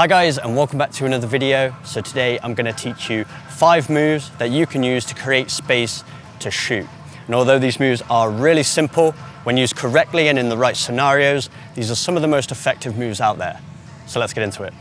Hi guys, and welcome back to another video. So today I'm going to teach you 5 moves that you can use to create space to shoot. And although these moves are really simple, when used correctly and in the right scenarios, these are some of the most effective moves out there. So let's get into it.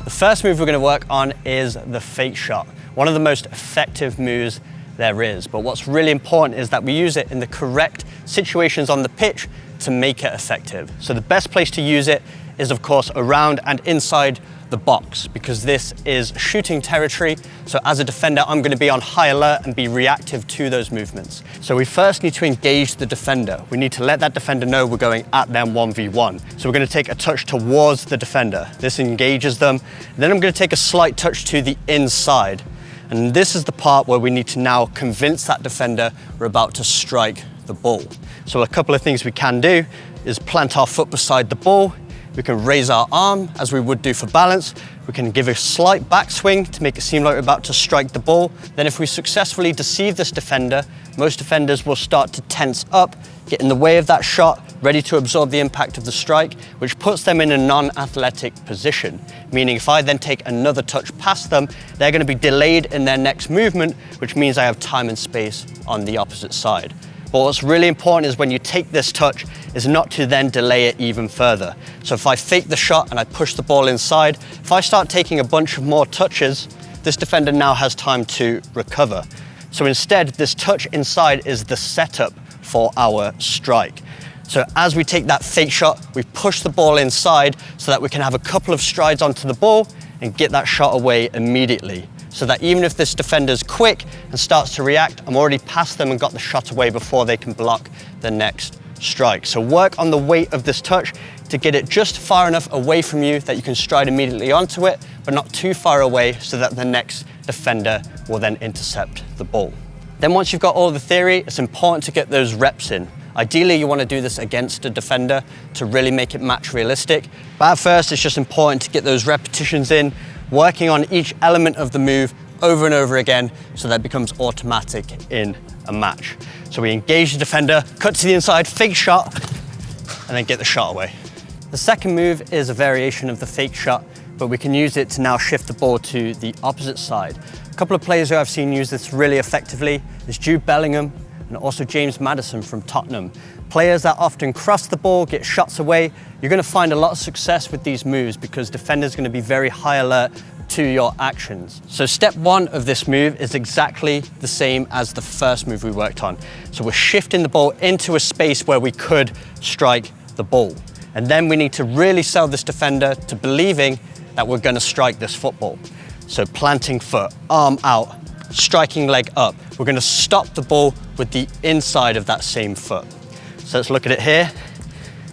The first move we're going to work on is the fake shot, one of the most effective moves there is. But what's really important is that we use it in the correct situations on the pitch to make it effective. So the best place to use it is of course around and inside the box, because this is shooting territory. So as a defender, I'm going to be on high alert and be reactive to those movements. So we first need to engage the defender. We need to let that defender know we're going at them 1v1. So we're going to take a touch towards the defender. This engages them. Then I'm going to take a slight touch to the inside. And this is the part where we need to now convince that defender we're about to strike the ball. So a couple of things we can do is plant our foot beside the ball. We can raise our arm as we would do for balance. We can give a slight backswing to make it seem like we're about to strike the ball. Then if we successfully deceive this defender, most defenders will start to tense up, get in the way of that shot, ready to absorb the impact of the strike, which puts them in a non-athletic position. Meaning if I then take another touch past them, they're going to be delayed in their next movement, which means I have time and space on the opposite side. But what's really important is when you take this touch is not to then delay it even further. So if I fake the shot and I push the ball inside, if I start taking a bunch of more touches, this defender now has time to recover. So instead, this touch inside is the setup for our strike. So as we take that fake shot, we push the ball inside so that we can have a couple of strides onto the ball and get that shot away immediately. So that even if this defender's quick and starts to react, I'm already past them and got the shot away before they can block the next strike. So work on the weight of this touch to get it just far enough away from you that you can stride immediately onto it, but not too far away so that the next defender will then intercept the ball. Then once you've got all the theory, it's important to get those reps in. Ideally, you want to do this against a defender to really make it match realistic. But at first, it's just important to get those repetitions in, working on each element of the move over and over again so that it becomes automatic in a match. So we engage the defender, cut to the inside, fake shot, and then get the shot away. The second move is a variation of the fake shot, but we can use it to now shift the ball to the opposite side. A couple of players who I've seen use this really effectively is Jude Bellingham and also James Maddison from Tottenham. Players that often cross the ball, get shots away. You're going to find a lot of success with these moves because defenders are going to be very high alert to your actions. So step 1 of this move is exactly the same as the first move we worked on. So we're shifting the ball into a space where we could strike the ball. And then we need to really sell this defender to believing that we're going to strike this football. So planting foot, arm out, striking leg up. We're going to stop the ball with the inside of that same foot. So let's look at it here.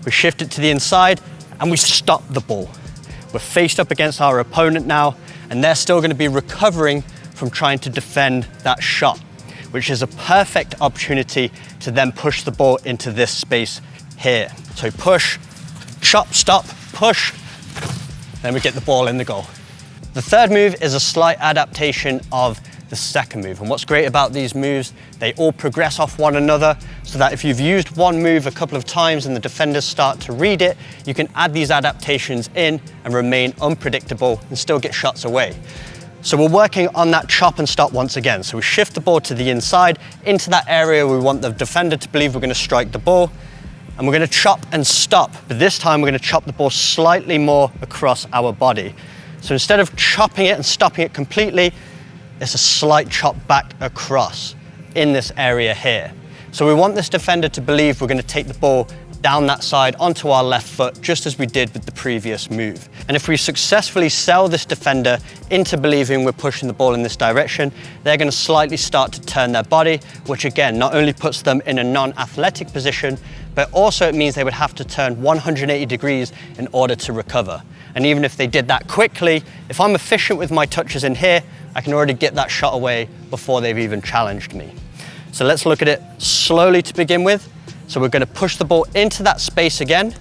We shift it to the inside and we stop the ball. We're faced up against our opponent now, and they're still going to be recovering from trying to defend that shot, which is a perfect opportunity to then push the ball into this space here. So push, chop, stop, push, then we get the ball in the goal. The third move is a slight adaptation of the second move. And what's great about these moves, they all progress off one another so that if you've used one move a couple of times and the defenders start to read it, you can add these adaptations in and remain unpredictable and still get shots away. So we're working on that chop and stop once again. So we shift the ball to the inside into that area we want the defender to believe we're going to strike the ball. And we're going to chop and stop, but this time we're going to chop the ball slightly more across our body. So instead of chopping it and stopping it completely, it's a slight chop back across in this area here. So we want this defender to believe we're going to take the ball down that side onto our left foot, just as we did with the previous move. And if we successfully sell this defender into believing we're pushing the ball in this direction, they're going to slightly start to turn their body, which again, not only puts them in a non-athletic position, but also it means they would have to turn 180 degrees in order to recover. And even if they did that quickly, if I'm efficient with my touches in here, I can already get that shot away before they've even challenged me. So let's look at it slowly to begin with. So we're going to push the ball into that space again,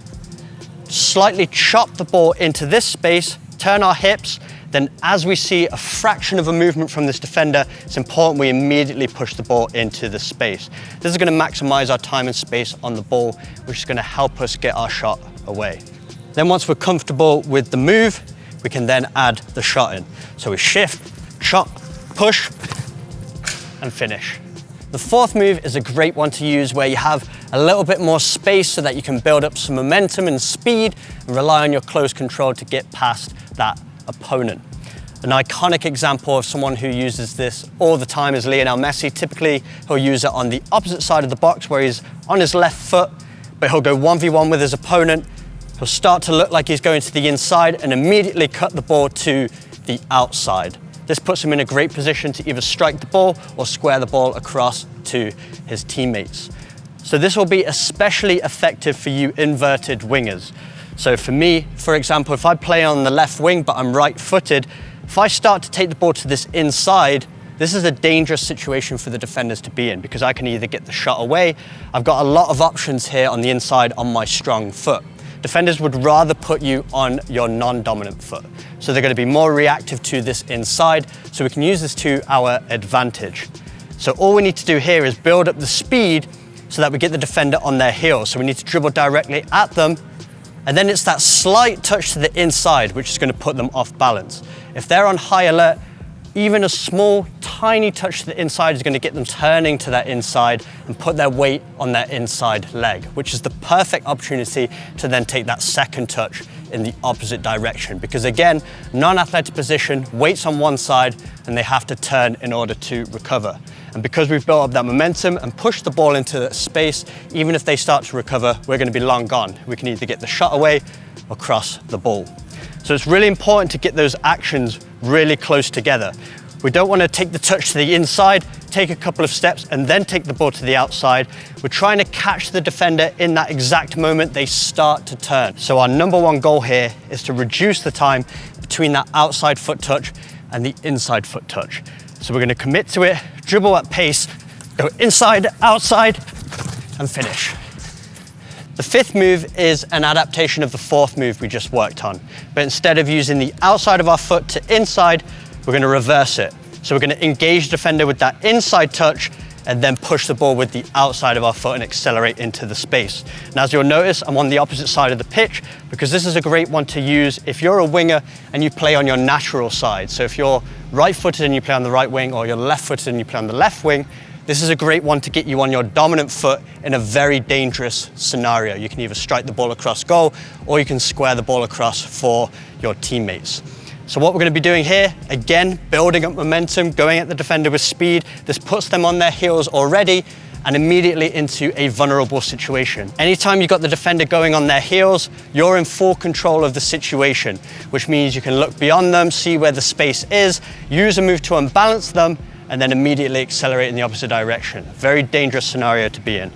slightly chop the ball into this space, turn our hips, then as we see a fraction of a movement from this defender, it's important we immediately push the ball into the space. This is going to maximize our time and space on the ball, which is going to help us get our shot away. Then once we're comfortable with the move, we can then add the shot in. So we shift, chop, push, and finish. The fourth move is a great one to use where you have a little bit more space so that you can build up some momentum and speed and rely on your close control to get past that opponent. An iconic example of someone who uses this all the time is Lionel Messi. Typically, he'll use it on the opposite side of the box where he's on his left foot, but he'll go 1v1 with his opponent. He'll start to look like he's going to the inside and immediately cut the ball to the outside. This puts him in a great position to either strike the ball or square the ball across to his teammates. So this will be especially effective for you inverted wingers. So for me, for example, if I play on the left wing but I'm right-footed, if I start to take the ball to this inside, this is a dangerous situation for the defenders to be in because I can either get the shot away. I've got a lot of options here on the inside on my strong foot. Defenders would rather put you on your non-dominant foot. So they're going to be more reactive to this inside, so we can use this to our advantage. So all we need to do here is build up the speed so that we get the defender on their heels. So we need to dribble directly at them, and then it's that slight touch to the inside which is going to put them off balance. If they're on high alert, even a small, tiny touch to the inside is going to get them turning to that inside and put their weight on their inside leg, which is the perfect opportunity to then take that second touch in the opposite direction. Because again, non-athletic position, weight's on one side, and they have to turn in order to recover. And because we've built up that momentum and pushed the ball into that space, even if they start to recover, we're going to be long gone. We can either get the shot away or cross the ball. So it's really important to get those actions really close together. We don't want to take the touch to the inside, take a couple of steps, and then take the ball to the outside. We're trying to catch the defender in that exact moment they start to turn. So our number one goal here is to reduce the time between that outside foot touch and the inside foot touch. So we're going to commit to it, dribble at pace, go inside, outside, and finish. The fifth move is an adaptation of the fourth move we just worked on. But instead of using the outside of our foot to inside, we're going to reverse it. So we're going to engage the defender with that inside touch and then push the ball with the outside of our foot and accelerate into the space. And as you'll notice, I'm on the opposite side of the pitch because this is a great one to use if you're a winger and you play on your natural side. So if you're right-footed and you play on the right wing, or you're left-footed and you play on the left wing, this is a great one to get you on your dominant foot in a very dangerous scenario. You can either strike the ball across goal or you can square the ball across for your teammates. So what we're going to be doing here, again, building up momentum, going at the defender with speed. This puts them on their heels already and immediately into a vulnerable situation. Anytime you've got the defender going on their heels, you're in full control of the situation, which means you can look beyond them, see where the space is, use a move to unbalance them, and then immediately accelerate in the opposite direction. Very dangerous scenario to be in.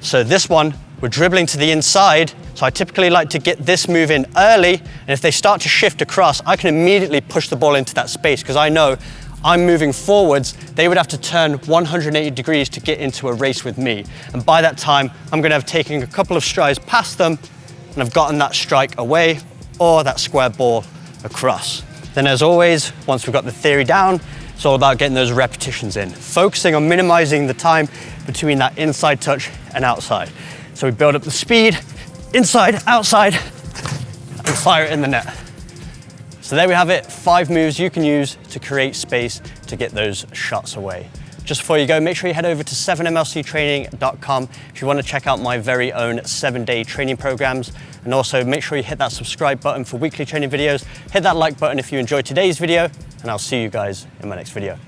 So this one, we're dribbling to the inside. So I typically like to get this move in early, and if they start to shift across, I can immediately push the ball into that space because I know I'm moving forwards. They would have to turn 180 degrees to get into a race with me. And by that time, I'm going to have taken a couple of strides past them, and I've gotten that strike away or that square ball across. Then as always, once we've got the theory down, it's all about getting those repetitions in, focusing on minimizing the time between that inside touch and outside. So we build up the speed, inside, outside, and fire it in the net. So there we have it, 5 moves you can use to create space to get those shots away. Just before you go, make sure you head over to 7mlctraining.com if you want to check out my very own 7-day training programs. And also make sure you hit that subscribe button for weekly training videos. Hit that like button if you enjoyed today's video, and I'll see you guys in my next video.